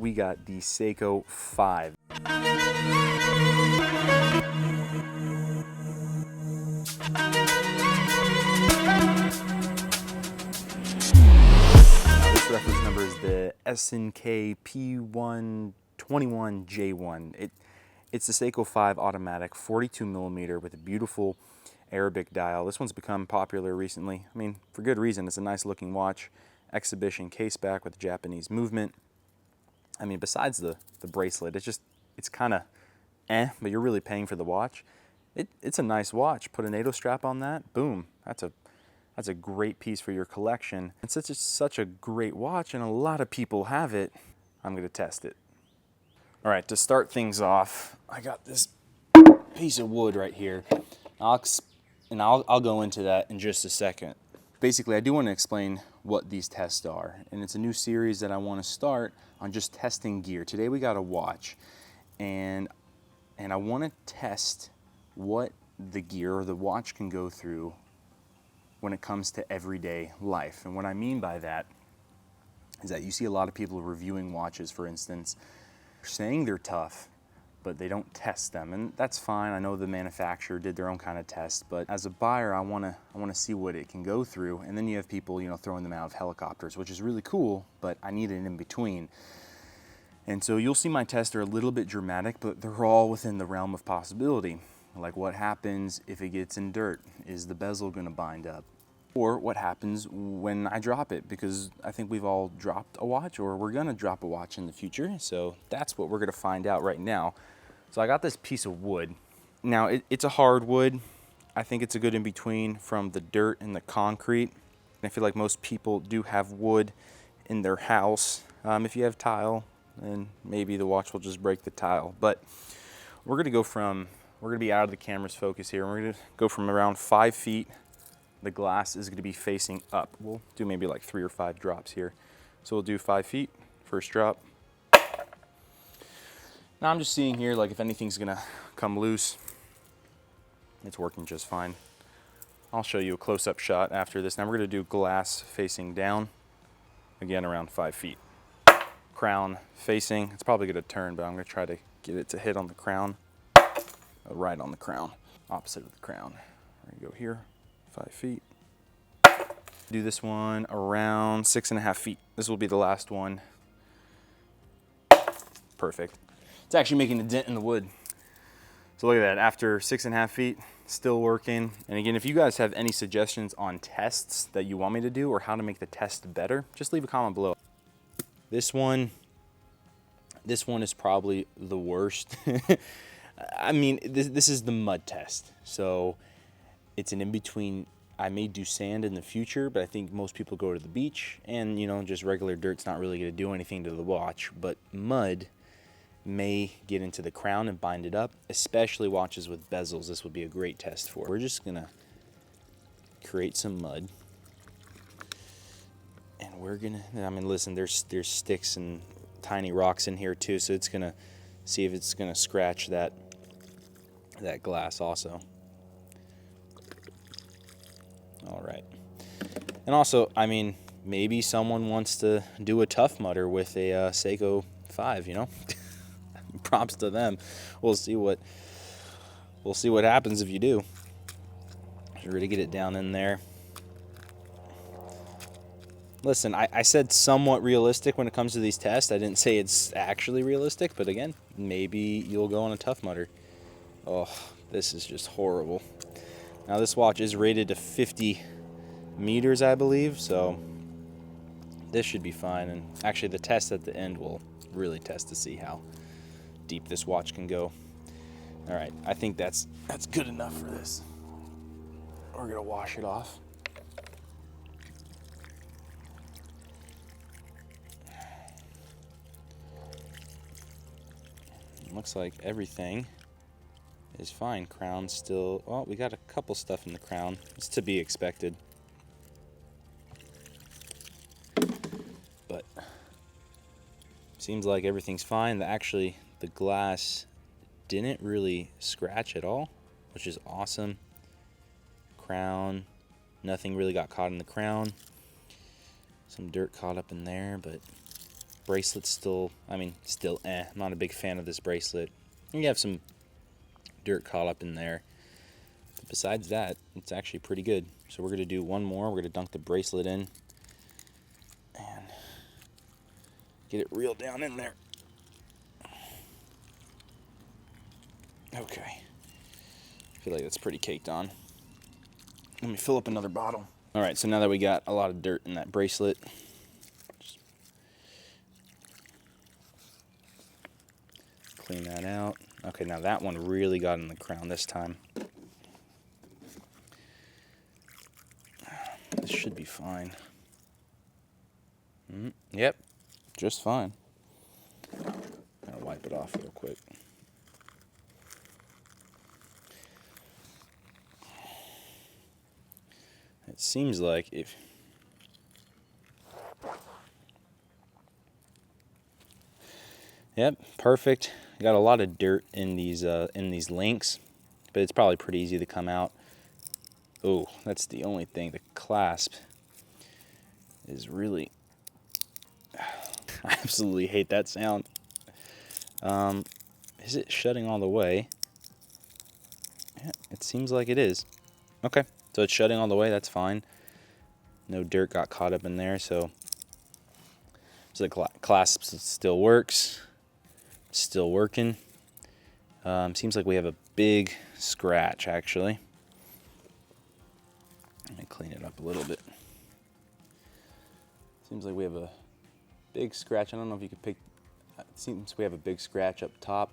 We got the Seiko 5. This reference number is the SNKP21J1. It's the Seiko 5 automatic, 42mm with a beautiful Arabic dial. This one's become popular recently. I mean, for good reason. It's a nice looking watch. Exhibition case back with Japanese movement. I mean, besides the bracelet, it's kind of but you're really paying for the watch. It's a nice watch. Put a NATO strap on that, boom. That's a great piece for your collection. It's such a great watch, and a lot of people have it. I'm gonna test it. All right, to start things off, I got this piece of wood right here. I'll go into that in just a second. Basically, I do want to explain what these tests are, and it's a new series that I want to start on just testing gear. Today we got a watch, and I want to test what the gear or the watch can go through when it comes to everyday life. And what I mean by that is that you see a lot of people reviewing watches, for instance, saying they're tough, but they don't test them, and that's fine. I know the manufacturer did their own kind of test, but as a buyer, I want to see what it can go through. And then you have people, throwing them out of helicopters, which is really cool, but I need it in between. And so you'll see my tests are a little bit dramatic, but they're all within the realm of possibility. Like, what happens if it gets in dirt? Is the bezel going to bind up? Or what happens when I drop it? Because I think we've all dropped a watch, or we're going to drop a watch in the future. So that's what we're going to find out right now. So I got this piece of wood. Now, it's a hardwood. I think it's a good in between from the dirt and the concrete. I feel like most people do have wood in their house. If you have tile, then maybe the watch will just break the tile. But we're going to be out of the camera's focus here. We're going to go from around 5 feet. The glass is going to be facing up. We'll do maybe like 3 or 5 drops here. So we'll do 5 feet, first drop. Now I'm just seeing here, like, if anything's gonna come loose. It's working just fine. I'll show you a close-up shot after this. Now we're gonna do glass facing down, again around 5 feet. Crown facing, it's probably gonna turn, but I'm gonna try to get it to hit on the crown. Right on the crown, opposite of the crown. We're gonna go here, 5 feet. Do this one around 6.5 feet. This will be the last one. Perfect. It's actually making a dent in the wood. So look at that, after 6.5 feet, still working. And again, if you guys have any suggestions on tests that you want me to do or how to make the test better, just leave a comment below. This one is probably the worst. I mean, this is the mud test. So it's an in-between. I may do sand in the future, but I think most people go to the beach, and just regular dirt's not really gonna do anything to the watch, but mud may get into the crown and bind it up, especially watches with bezels. This would be a great test for. We're just gonna create some mud, and we're gonna, listen, there's sticks and tiny rocks in here too, so it's gonna see if it's gonna scratch that glass also. All right. And also, maybe someone wants to do a Tough Mudder with a Seiko 5, Props to them. We'll see what happens if you do. Just ready to get it down in there. Listen, I said somewhat realistic when it comes to these tests. I didn't say it's actually realistic, but again, maybe you'll go on a Tough Mudder. Oh, this is just horrible. Now this watch is rated to 50 meters, I believe, so this should be fine. And actually the test at the end will really test to see how deep this watch can go. All right, I think that's good enough for this. We're gonna wash it off. Looks like everything is fine. Crown still, well, we got a couple stuff in the crown. It's to be expected. But seems like everything's fine. Actually, the glass didn't really scratch at all, which is awesome. Crown, nothing really got caught in the crown. Some dirt caught up in there, but Bracelet's still, I'm not a big fan of this bracelet. You have some dirt caught up in there. But besides that, it's actually pretty good. So we're going to do one more. We're going to dunk the bracelet in and get it real down in there. Okay. I feel like that's pretty caked on. Let me fill up another bottle. All right, so now that we got a lot of dirt in that bracelet, just clean that out. Okay, now that one really got in the crown this time. This should be fine. Yep, just fine. I'll wipe it off real quick. It seems like if yep, perfect. Got a lot of dirt in these links, but it's probably pretty easy to come out. Oh, that's the only thing. The clasp is really. I absolutely hate that sound. Is it shutting all the way? Yeah, it seems like it is. Okay. So it's shutting all the way, that's fine. No dirt got caught up in there, so the clasp still works. Still working. Seems like we have a big scratch, actually. Let me clean it up a little bit. Seems like we have a big scratch. I don't know if you could pick. It seems we have a big scratch up top,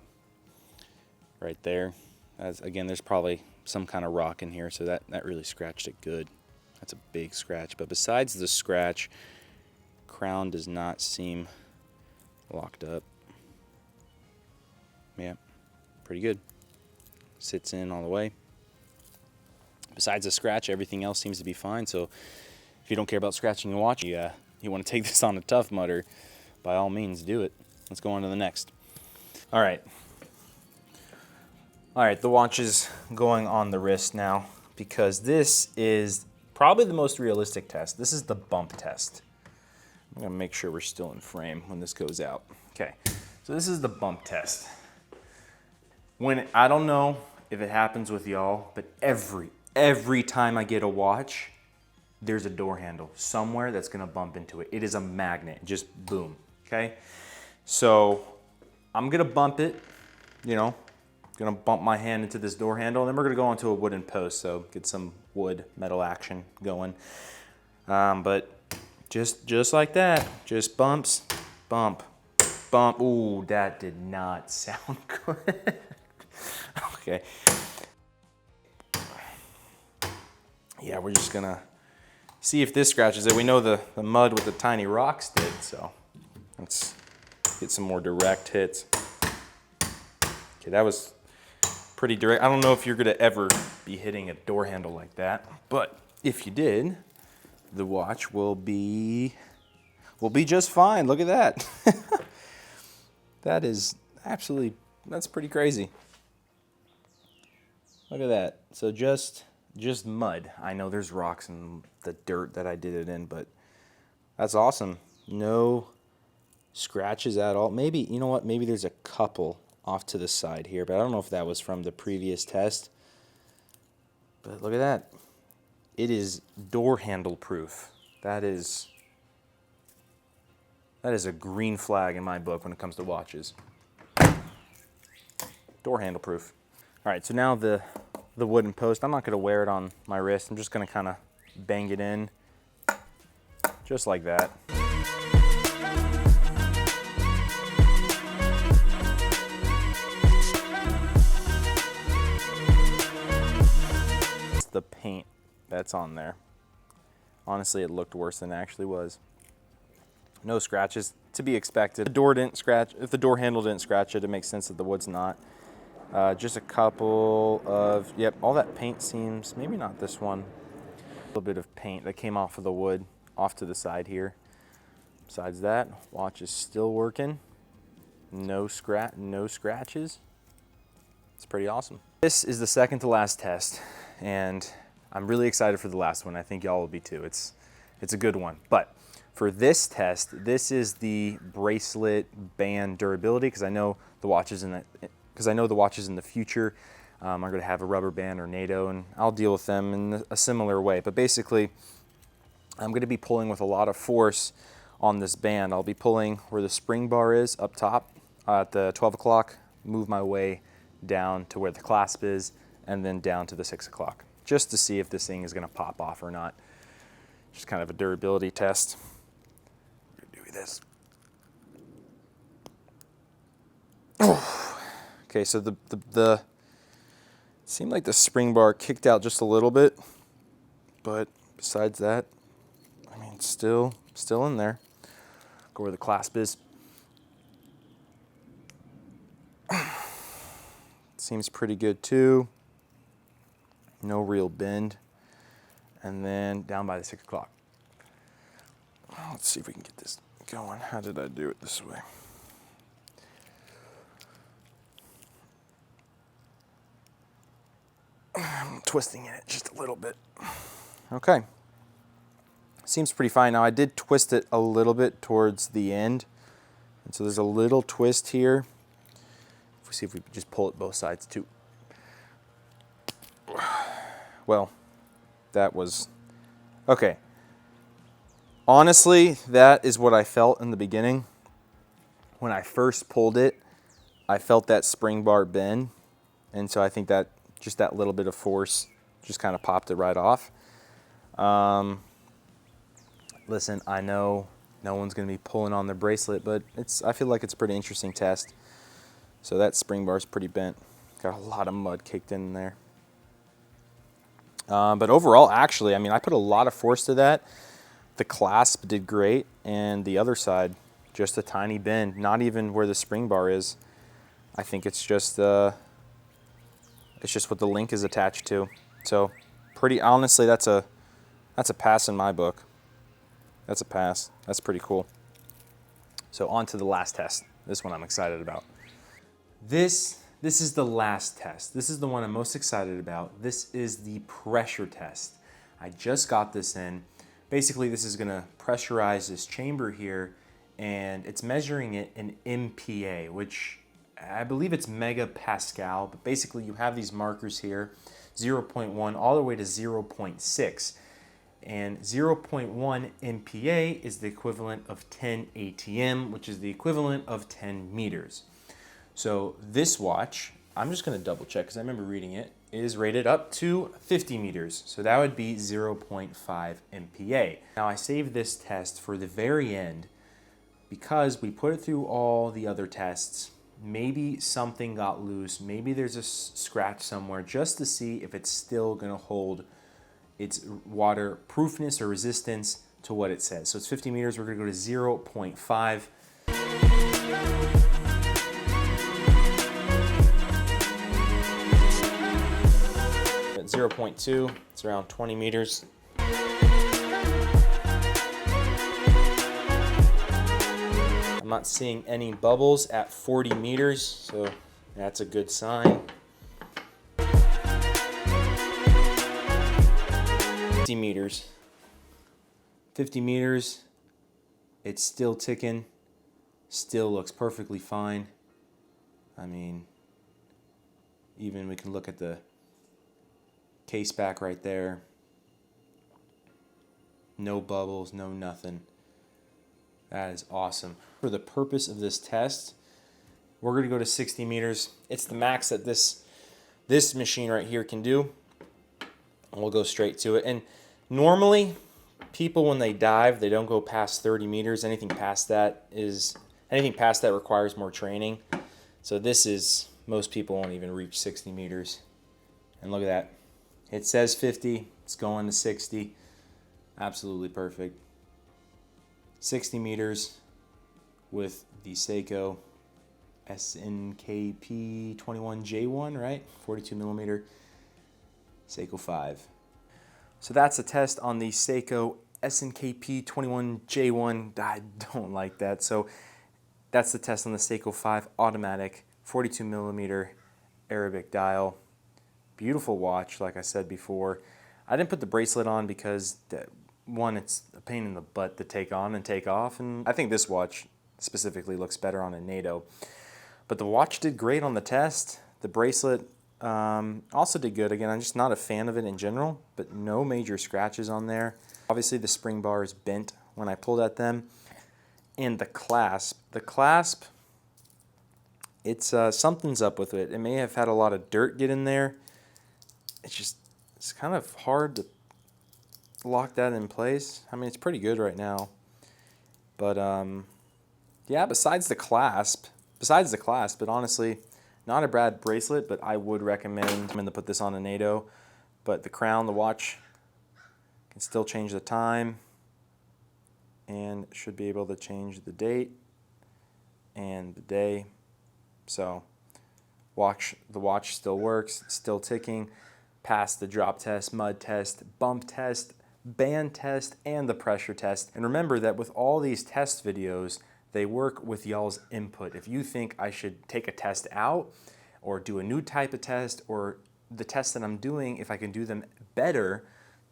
right there. Again, there's probably some kind of rock in here, so that really scratched it good. That's a big scratch. But besides the scratch, crown does not seem locked up. Yeah, pretty good. Sits in all the way. Besides the scratch, everything else seems to be fine. So if you don't care about scratching your watch, you want to take this on a Tough Mudder, by all means do it. Let's go on to the next. All right, the watch is going on the wrist now because this is probably the most realistic test. This is the bump test. I'm gonna make sure we're still in frame when this goes out. Okay, so this is the bump test. I don't know if it happens with y'all, but every time I get a watch, there's a door handle somewhere that's gonna bump into it. It is a magnet, just boom, okay? So I'm gonna bump it, gonna bump my hand into this door handle, and then we're gonna go onto a wooden post, so get some wood metal action going. But just like that, just bumps, bump, bump. Ooh, that did not sound good. Okay. Yeah, we're just gonna see if this scratches it. We know the mud with the tiny rocks did, so let's get some more direct hits. Okay, that was pretty direct. I don't know if you're gonna ever be hitting a door handle like that, but if you did, the watch will be just fine. Look at that. That's pretty crazy. Look at that. So just mud. I know there's rocks in the dirt that I did it in, but that's awesome. No scratches at all. Maybe, you know what? Maybe there's a couple off to the side here, but I don't know if that was from the previous test. But look at that. It is door handle proof. That is a green flag in my book when it comes to watches. Door handle proof. All right, so now the wooden post, I'm not gonna wear it on my wrist. I'm just gonna kind of bang it in, just like that. It's the paint that's on there. Honestly, it looked worse than it actually was. No scratches, to be expected. The door didn't scratch. If the door handle didn't scratch it, it makes sense that the wood's not. Just a couple of, yep, all that paint seems, maybe not this one. A little bit of paint that came off of the wood, off to the side here. Besides that, watch is still working. No scratches. It's pretty awesome. This is the second to last test, and I'm really excited for the last one. I think y'all will be too. It's a good one. But For this test, this is the bracelet band durability, because I know the watches in the future are going to have a rubber band or NATO, and I'll deal with them in a similar way. But basically, I'm going to be pulling with a lot of force on this band. I'll be pulling where the spring bar is up top at the 12 o'clock, move my way down to where the clasp is, and then down to the 6 o'clock, just to see if this thing is going to pop off or not. Just kind of a durability test. Do this. Okay, so the seemed like the spring bar kicked out just a little bit, but besides that, I mean, still in there. Go where the clasp is. Seems pretty good too. No real bend. And then down by the 6 o'clock. Let's see if we can get this going. How did I do it this way? I'm twisting it just a little bit. Okay. Seems pretty fine. Now I did twist it a little bit towards the end. And so there's a little twist here. If we see if we can just pull it both sides too. Well, that was okay. Honestly, that is what I felt in the beginning. When I first pulled it, I felt that spring bar bend. And so I think that just that little bit of force just kind of popped it right off. Listen, I know no one's going to be pulling on the bracelet, but I feel like it's a pretty interesting test. So that spring bar is pretty bent. Got a lot of mud kicked in there. But overall, actually, I mean, I put a lot of force to that. The clasp did great, and the other side, just a tiny bend, not even where the spring bar is. I think it's just what the link is attached to. So, pretty honestly, that's a pass in my book. That's a pass. That's pretty cool. So on to the last test. This one I'm excited about. This is the last test. This is the one I'm most excited about. This is the pressure test. I just got this in. Basically, this is going to pressurize this chamber here, and it's measuring it in MPa, which I believe it's megapascal, but basically you have these markers here, 0.1 all the way to 0.6. And 0.1 MPa is the equivalent of 10 ATM, which is the equivalent of 10 meters. So this watch, I'm just going to double check because I remember reading it, is rated up to 50 meters. So that would be 0.5 MPa. Now I saved this test for the very end because we put it through all the other tests. Maybe something got loose. Maybe there's a scratch somewhere, just to see if it's still going to hold its waterproofness or resistance to what it says. So it's 50 meters. We're going to go to 0.5. At 0.2, it's around 20 meters. I'm not seeing any bubbles at 40 meters, so that's a good sign. 50 meters. 50 meters, it's still ticking, still looks perfectly fine. I mean, even we can look at the case back right there. No bubbles, no nothing. That is awesome. For the purpose of this test, we're going to go to 60 meters. It's the max that this machine right here can do. And we'll go straight to it. And normally, people when they dive, they don't go past 30 meters. Anything past that requires more training. So most people won't even reach 60 meters. And look at that. It says 50, it's going to 60. Absolutely perfect. 60 meters with the Seiko SNKP21J1, right? 42 millimeter Seiko 5. So that's a test on the Seiko SNKP21J1. I don't like that. So that's the test on the Seiko 5 automatic 42 millimeter Arabic dial. Beautiful watch, like I said before. I didn't put the bracelet on because one, it's a pain in the butt to take on and take off, and I think this watch specifically looks better on a NATO. But the watch did great on the test. The bracelet also did good. Again, I'm just not a fan of it in general, but no major scratches on there. Obviously the spring bar is bent when I pulled at them. And the clasp, it's something's up with it. It may have had a lot of dirt get in there. It's kind of hard to lock that in place. I mean, it's pretty good right now. But yeah, besides the clasp, but honestly, not a bad bracelet, but I would recommend to put this on a NATO. But the crown, the watch, can still change the time and should be able to change the date and the day. So the watch still works, still ticking, passed the drop test, mud test, bump test, band test, and the pressure test. And remember that with all these test videos, they work with y'all's input. If you think I should take a test out or do a new type of test, or the tests that I'm doing, if I can do them better,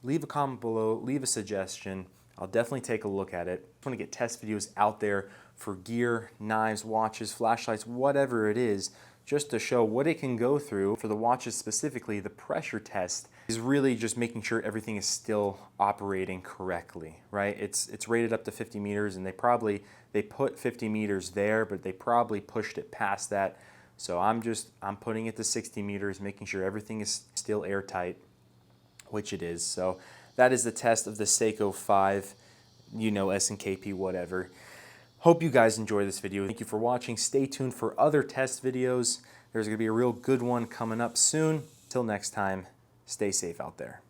leave a comment below, leave a suggestion. I'll definitely take a look at it. I want to get test videos out there for gear, knives, watches, flashlights, whatever it is, just to show what it can go through. For the watches specifically, the pressure test is really just making sure everything is still operating correctly, right? It's rated up to 50 meters, and they put 50 meters there, but they probably pushed it past that. So I'm putting it to 60 meters, making sure everything is still airtight, which it is. So that is the test of the Seiko 5, SNKP, whatever. Hope you guys enjoy this video. Thank you for watching. Stay tuned for other test videos. There's gonna be a real good one coming up soon. Till next time, stay safe out there.